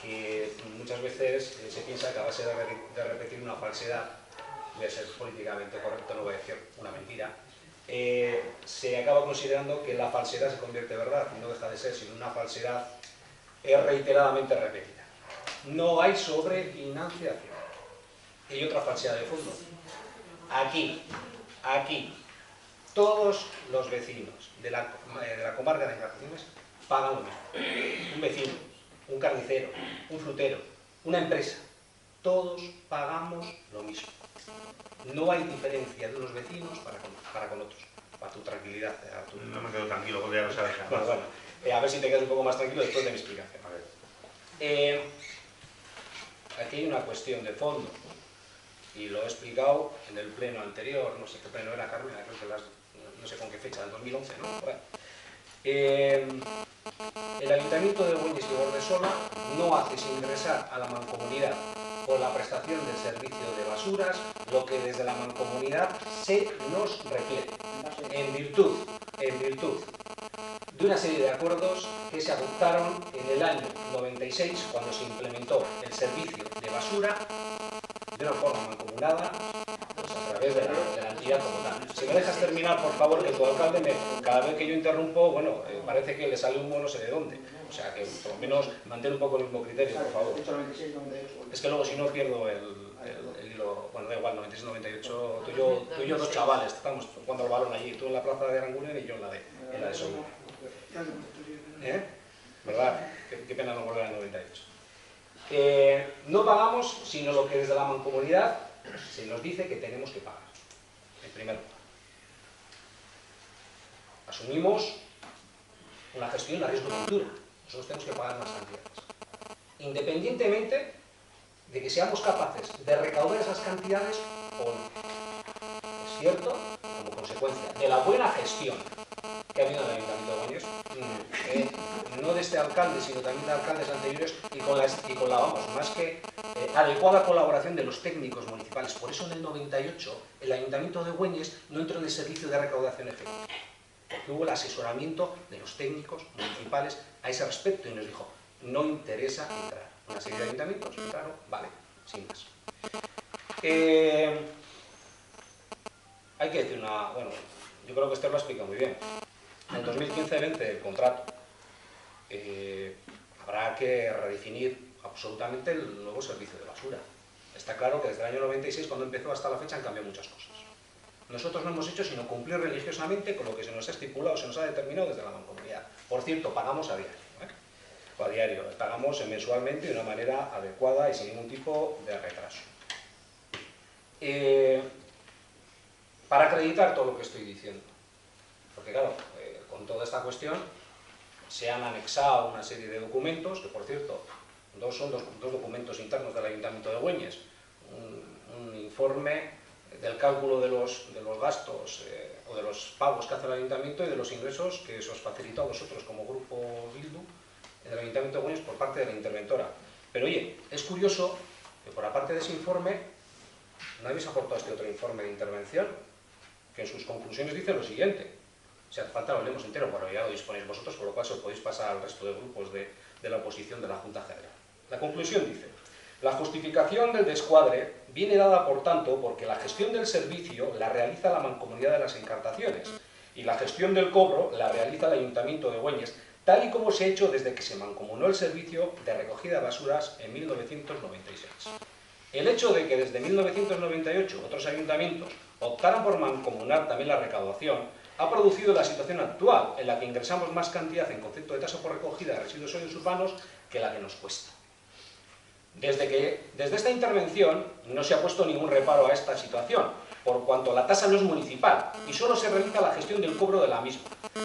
que muchas veces se piensa que a base de repetir una falsedad, voy a ser políticamente correcto, no voy a decir una mentira, se acaba considerando que la falsedad se convierte en verdad, y no deja de ser sino una falsedad reiteradamente repetida. No hay sobrefinanciación. Y otra falsedad de fondo. Aquí, todos los vecinos de la comarca de Encartaciones pagan lo mismo. Un vecino, un carnicero, un frutero, una empresa, todos pagamos lo mismo. No hay diferencia de unos vecinos para con otros. Para tu tranquilidad, Arturo. No me quedo tranquilo porque ya lo sabes. Bueno, a ver si te quedas un poco más tranquilo después de mi explicación. A ver. Aquí hay una cuestión de fondo, y lo he explicado en el pleno anterior, no sé qué pleno era, Carmen, creo que no sé con qué fecha, del 2011, ¿no? Por ahí. El Ayuntamiento de Güeñes y Gordesola no hace sin ingresar a la Mancomunidad por la prestación del servicio de basuras lo que desde la Mancomunidad se nos requiere, en virtud de una serie de acuerdos que se adoptaron en el año 96 cuando se implementó el servicio de basura de una forma mancomunada, pues a través de la entidad como tal. Si me dejas terminar, por favor, que tu alcalde cada vez que yo interrumpo, bueno, parece que le sale humo no sé de dónde. O sea, que por lo menos mantén un poco el mismo criterio, por favor. Es que luego si no pierdo el hilo, bueno, da igual, 96, 98, tú y yo dos chavales, estamos jugando al balón allí, tú en la plaza de Aranguren y yo en la de Soria. ¿Verdad? Qué pena no volver al 98. No pagamos sino lo que desde la Mancomunidad se nos dice que tenemos que pagar, en primer lugar. Asumimos una gestión de riesgo futura. Nosotros tenemos que pagar más cantidades. Independientemente de que seamos capaces de recaudar esas cantidades o no. Es cierto, como consecuencia de la buena gestión que ha habido en el Ayuntamiento de Güeñes, no de este alcalde, sino también de alcaldes anteriores, y con la vamos, más que adecuada colaboración de los técnicos municipales. Por eso en el 98 el Ayuntamiento de Güeñes no entró en el servicio de recaudación efectiva, porque hubo el asesoramiento de los técnicos municipales a ese respecto y nos dijo, no interesa entrar. Una serie de ayuntamientos entraron, vale, sin más. Hay que decir bueno, yo creo que Esther lo ha explicado muy bien. En 2015 vence el contrato. Habrá que redefinir absolutamente el nuevo servicio de basura. Está claro que desde el año 96, cuando empezó hasta la fecha, han cambiado muchas cosas. Nosotros no hemos hecho sino cumplir religiosamente con lo que se nos ha estipulado, se nos ha determinado desde la Mancomunidad. Por cierto, pagamos a diario. A diario, pagamos mensualmente de una manera adecuada y sin ningún tipo de retraso. Para acreditar todo lo que estoy diciendo, porque claro, con toda esta cuestión se han anexado una serie de documentos, que por cierto, son dos documentos internos del Ayuntamiento de Güeñes, un informe del cálculo de los gastos o de los pagos que hace el Ayuntamiento y de los ingresos que se os facilitó a vosotros como Grupo Bildu en el Ayuntamiento de Güeñes por parte de la interventora. Pero oye, es curioso que por aparte de ese informe no habéis aportado este otro informe de intervención, que en sus conclusiones dice lo siguiente. Si hace falta lo leemos entero, bueno, ya lo disponéis vosotros, por lo cual se lo podéis pasar al resto de grupos de la oposición de la Junta General. La conclusión dice: la justificación del descuadre viene dada, por tanto, porque la gestión del servicio la realiza la Mancomunidad de las Encartaciones y la gestión del cobro la realiza el Ayuntamiento de Güeñes, tal y como se ha hecho desde que se mancomunó el servicio de recogida de basuras en 1996. El hecho de que desde 1998 otros ayuntamientos optaran por mancomunar también la recaudación ha producido la situación actual, en la que ingresamos más cantidad en concepto de tasa por recogida de residuos sólidos urbanos que la que nos cuesta. Desde esta intervención no se ha puesto ningún reparo a esta situación, por cuanto la tasa no es municipal y solo se realiza la gestión del cobro de la misma.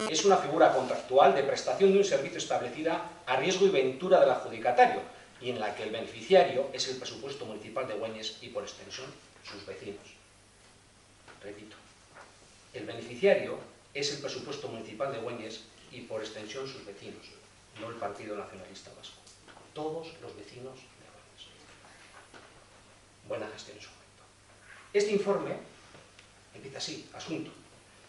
Es una figura contractual de prestación de un servicio establecida a riesgo y ventura del adjudicatario, y en la que el beneficiario es el presupuesto municipal de Güeñes y, por extensión, sus vecinos. Repito, el beneficiario es el presupuesto municipal de Güeñes y, por extensión, sus vecinos, no el Partido Nacionalista Vasco. Todos los vecinos de Güeñes. Buena gestión en su momento. Este informe empieza así: asunto.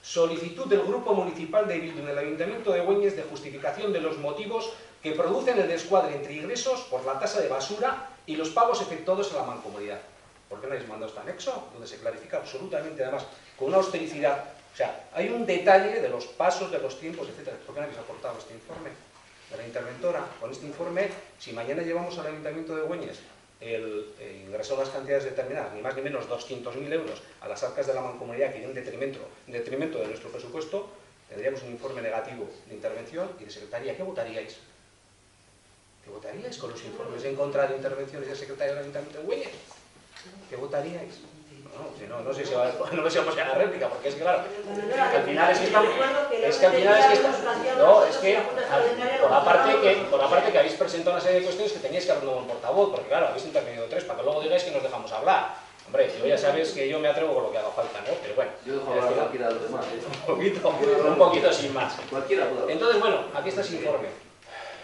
Solicitud del Grupo Municipal de Bildu en el Ayuntamiento de Güeñes de justificación de los motivos que producen el descuadre entre ingresos por la tasa de basura y los pagos efectuados a la mancomunidad. ¿Por qué no habéis mandado este anexo? Donde se clarifica absolutamente, además, con una austeridad. O sea, hay un detalle de los pasos, de los tiempos, etc. ¿Por qué no habéis aportado este informe de la interventora? Con este informe, si mañana llevamos al Ayuntamiento de Güeñes el ingreso de las cantidades determinadas, ni más ni menos 200.000 euros a las arcas de la mancomunidad, que iría en detrimento de nuestro presupuesto, tendríamos un informe negativo de intervención y de secretaría. ¿Qué votaríais? ¿Qué votaríais con los informes en contra de intervenciones del secretario del Ayuntamiento de Güeñes? ¿Qué votaríais? No sé si no sé vamos a la réplica, porque es que claro, al final es que estamos... No, es que por aparte que habéis presentado una serie de cuestiones que teníais que haber dado un portavoz, porque claro, habéis intervenido tres, para que luego digáis que nos dejamos hablar. Hombre, yo ya sabes que yo me atrevo con lo que haga falta, ¿no? Pero bueno, yo dejo hablar a cualquiera de los demás, un poquito sin más. Cualquiera puede hablar. Entonces, bueno, aquí está ese informe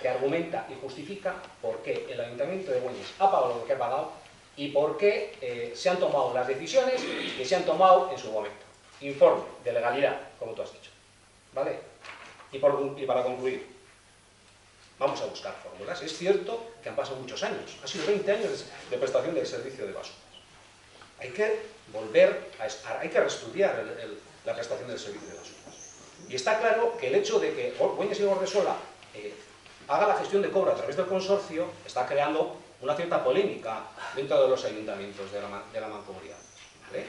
que argumenta y justifica por qué el Ayuntamiento de Güeñes ha pagado lo que ha pagado y por qué se han tomado las decisiones que se han tomado en su momento. Informe de legalidad, como tú has dicho. ¿Vale? Y para concluir, vamos a buscar fórmulas. Es cierto que han pasado muchos años, han sido 20 años de prestación del servicio de basuras. Hay que volver hay que reestudiar la prestación del servicio de basuras. Y está claro que el hecho de que Güeñes y Gordesola haga la gestión de cobro a través del consorcio está creando una cierta polémica dentro de los ayuntamientos de la mancomunidad. ¿Vale?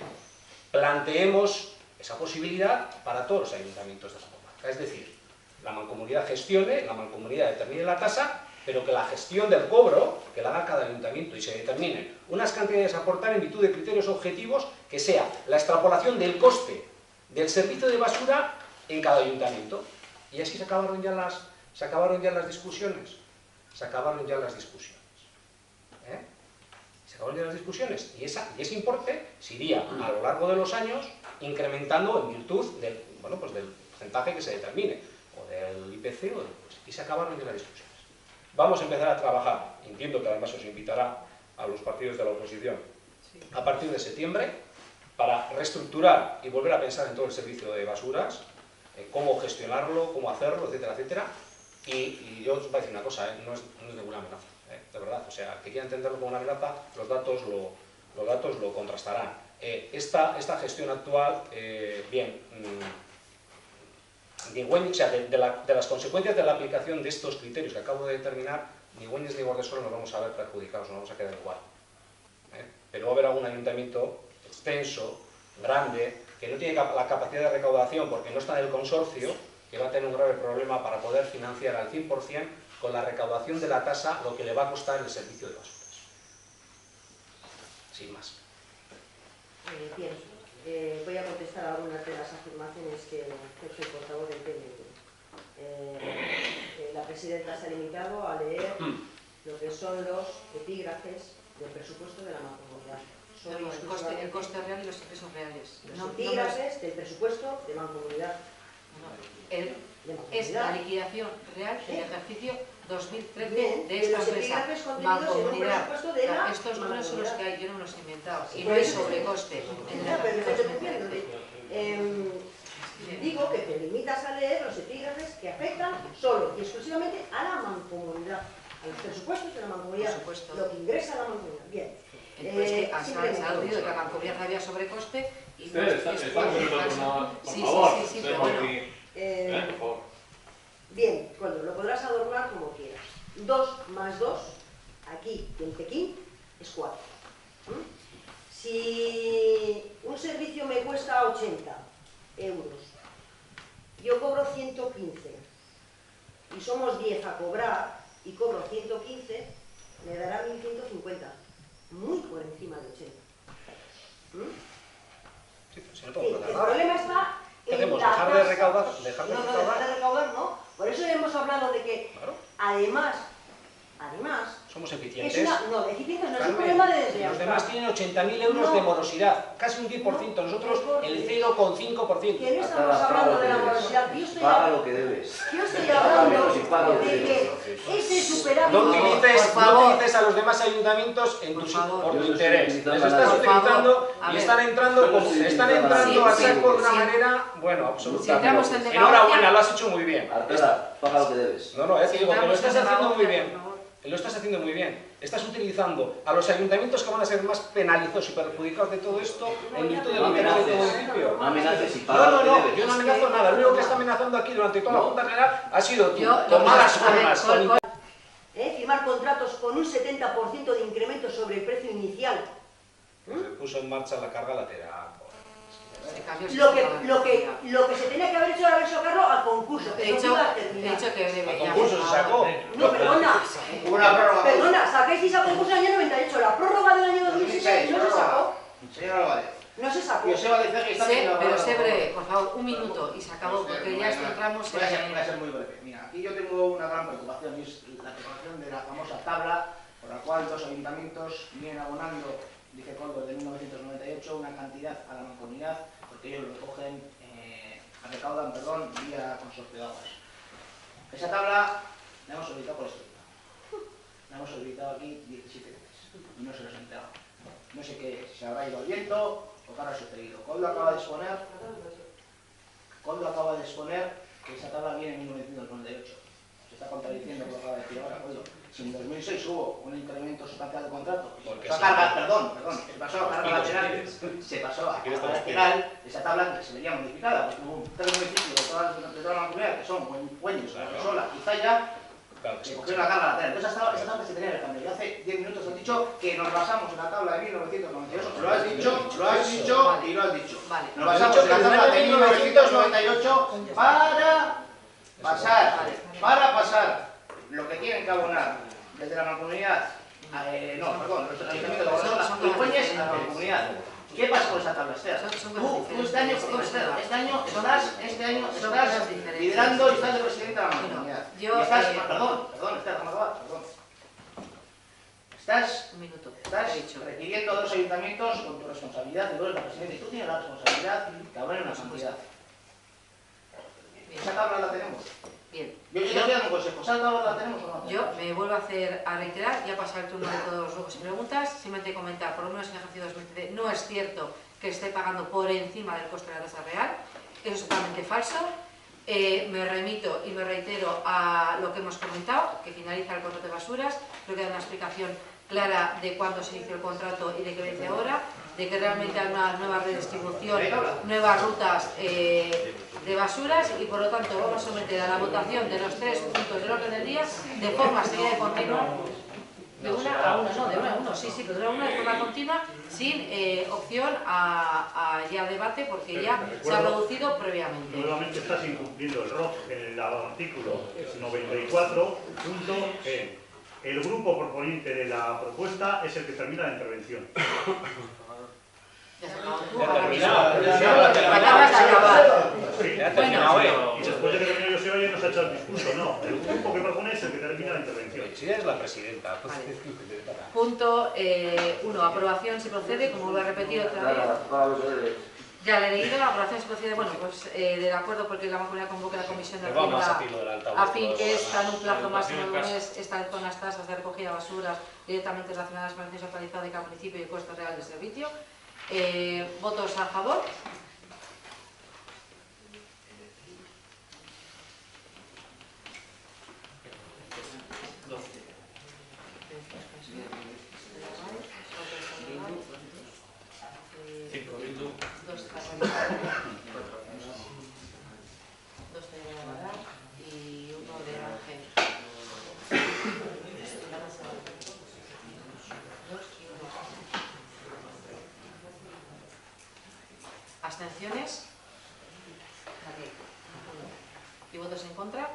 Planteemos esa posibilidad para todos los ayuntamientos de la comarca. Es decir, la mancomunidad gestione, la mancomunidad determine la tasa, pero que la gestión del cobro, que la haga cada ayuntamiento y se determinen unas cantidades a aportar en virtud de criterios objetivos, que sea la extrapolación del coste del servicio de basura en cada ayuntamiento. Y así se acabaron ya las discusiones. Se acabaron ya las discusiones. Se acabaron ya las discusiones. Y ese importe se iría a lo largo de los años incrementando en virtud del porcentaje que se determine, o del IPC, y se acabaron ya las discusiones. Vamos a empezar a trabajar, entiendo que además os invitará a los partidos de la oposición, a partir de septiembre, para reestructurar y volver a pensar en todo el servicio de basuras, cómo gestionarlo, cómo hacerlo, etcétera, etcétera. Y yo os voy a decir una cosa, no es ninguna amenaza, de verdad. O sea, que quiera entenderlo como una amenaza, los datos lo contrastarán. Esta gestión actual, ni Güeñes, o sea, de las consecuencias de la aplicación de estos criterios que acabo de determinar, ni Güeñes ni Gordesola nos vamos a ver perjudicados, nos vamos a quedar igual. Pero va a haber algún ayuntamiento extenso, grande, que no tiene la capacidad de recaudación porque no está en el consorcio que va a tener un grave problema para poder financiar al 100% con la recaudación de la tasa lo que le va a costar el servicio de basuras. Sin más. Bien, voy a contestar a algunas de las afirmaciones que ha hecho el portavoz del PNV. La presidenta se ha limitado a leer lo que son los epígrafes del presupuesto de la Mancomunidad. El coste real y los ingresos reales. Los epígrafes del presupuesto de Mancomunidad. Es la liquidación real del ejercicio 2013 Bien, de esta los empresa. epígrafes contenidos en un Mancomunidad. presupuesto de la Estos números son los que hay, yo no me los he inventado. Y no Pues, hay sobrecoste. Ya, pero me estoy diciendo. Digo que te limitas a leer los epígrafes que afectan solo y exclusivamente a la Mancomunidad, a los presupuestos de la Mancomunidad, Por supuesto. lo que ingresa a la Mancomunidad. Bien. Entonces, que simplemente se ha aludido eso. que la Mancomunidad había sobrecoste y no Está es por sí, favor. sí, pero bueno. Por favor. Bien, cuando lo podrás adornar como quieras. 2 más 2, aquí en Pekín, es 4. Si un servicio me cuesta 80 euros, yo cobro 115 y somos 10 a cobrar y cobro 115, me dará 1150, muy por encima de 80. Sí, pues si no Sí, podemos el hacer nada. problema está ¿Qué en hacemos? la ¿Dejar de tasa. recaudar? No, dejar de recaudar no. Por eso hemos hablado de que, Claro. además, Somos es eficientes. una, no, deficientes no es un Carmen, problema de los deslealtad. demás tienen 80.000 euros No. de morosidad, casi un 10%, nosotros el 0,5%. Que no estamos hablando de la morosidad, yo estoy Paga lo que debes. hablando Si paga lo que de debes. que ese superávit... No utilices, por favor. no utilices a los demás ayuntamientos en Por tu, favor. por Yo tu no estoy interés. utilizando Les estás nada. Por favor. utilizando A y ver. están entrando, Yo no estoy están utilizando nada. entrando a Sí, saco de sí. una manera, bueno, Si absolutamente. entramos en demagogia... Enhorabuena, lo has hecho muy bien. Artera, paga lo que debes. No, te digo que lo entramos estás en haciendo muy demagogia, bien. por favor. Lo estás haciendo muy bien. Estás utilizando a los ayuntamientos que van a ser más penalizados y perjudicados de todo esto en virtud del No interés de todo el amenaces. municipio. No amenaces y paga No, lo que debes. yo no amenazo nada. Lo único que está amenazando aquí durante toda la Junta General ha sido tú, Yo- con malas a ver, formas, con Firmar contratos con un 70% de incremento sobre el precio inicial. Se puso en marcha la carga lateral. Se cambió el Lo sistema que se tenía que haber hecho era haber sacarlo al concurso. He Que no dicho, puedas he terminar. dicho que breve. El ya, concurso por se sacó. favor. No, perdona. Una prórroga. Perdona, saquéis a concurso en el año 98. La prórroga del año 2016 no se sacó. Señor Álvarez, No se sacó. yo sé decir que está Sé, haciendo pero la sé prórroga. breve, por favor, un minuto y se acabó, porque ya esto entramos Voy a ser en... muy breve. Mira, aquí yo tengo una gran preocupación y es la preocupación de la famosa tabla por la cual dos ayuntamientos vienen abonando, dice Coldo, desde 1998, una cantidad a la Mancomunidad, porque ellos lo recogen, recaudan, vía consorcio de aguas. Esa tabla la hemos solicitado por escrito. La hemos solicitado aquí 17 veces y no se nos ha enterado. No sé qué, si habrá ido al viento o qué habrá sucedido. Coldo acaba de exponer que esa tabla viene en 1998. Se está contradiciendo lo que acaba de decir ahora, Coldo. Si en 2006 hubo un incremento sustancial de contrato, Porque se sí. pasó a carga lateral, se pasó a carga lateral, esa tabla se vería modificada, porque hubo 3 municipios de toda la comunidad que son Güeñes, Sola y Zaya, Claro que se sí. cogió la carga lateral. Entonces esa tabla se tenía que cambiar. Yo hace 10 minutos te he dicho que nos basamos en la tabla de 1998. Lo has dicho y lo has dicho. Vale. Nos basamos en la tabla de 1998 para pasar lo que tienen que abonar desde la Mancomunidad, los ayuntamientos de Barcelona y Güeñes a la Mancomunidad. ¿Qué pasa con esa tabla, Esther? Son Tú cosas este año diferentes. este año estás liderando y estás de presidenta de la Mancomunidad. Yo, Y estás, perdón, Esther, déjame acabar, perdón. Estás Un minuto, he dicho. requiriendo a dos ayuntamientos con tu responsabilidad, y tú eres la presidenta y tú tienes la responsabilidad que abonen una cantidad. Bien. Esa tabla la tenemos. Bien. Yo te estoy dando un consejo, ¿esa tabla la tenemos o no? Yo me vuelvo a reiterar, ya pasar el turno de todos los grupos y preguntas, simplemente comentar, por lo menos en el ejercicio 2013 no es cierto que esté pagando por encima del coste de la tasa real, eso es totalmente falso. Me remito y me reitero a lo que hemos comentado, que finaliza el contrato de basuras, creo que da una explicación clara de cuándo se inició el contrato y de qué vence ahora, de que realmente hay una nueva redistribución, nuevas rutas de basuras y por lo tanto vamos a someter a la votación de los 3 puntos del orden del día de forma seguida y continua. De una a una, no, de una a uno, sí, pero de una a una de forma continua, sin opción a ya debate, porque ya se ha reducido previamente. Nuevamente estás incumpliendo el ROC en el artículo 94.e. El grupo proponiente de la propuesta es el que termina la intervención. Ya se acabó tú, Ya ahora mismo. terminado. Acabas de acabar. Sí, Ya ha terminado, y después de que termine yo se oye, nos ha hecho el discurso. No, el grupo que propone es el que termina la intervención. Si eres la presidenta. Pues, Vale. Punto 1. Aprobación se procede, como vuelvo a repetir otra vez. Ya le he leído, la aprobación se procede, bueno, pues del acuerdo porque la Mancomunidad convoca a la Comisión de Le va más a Hacienda ti lo del altavoz. a fin que está en un plazo máximo de un mes establezca unas tasas de recogida de basuras directamente relacionadas con el proceso actualizado de cada municipio y costo real del servicio. ¿Votos a favor? Dos de Navarra y uno de Ángel. ¿Abstenciones? ¿Y votos en contra?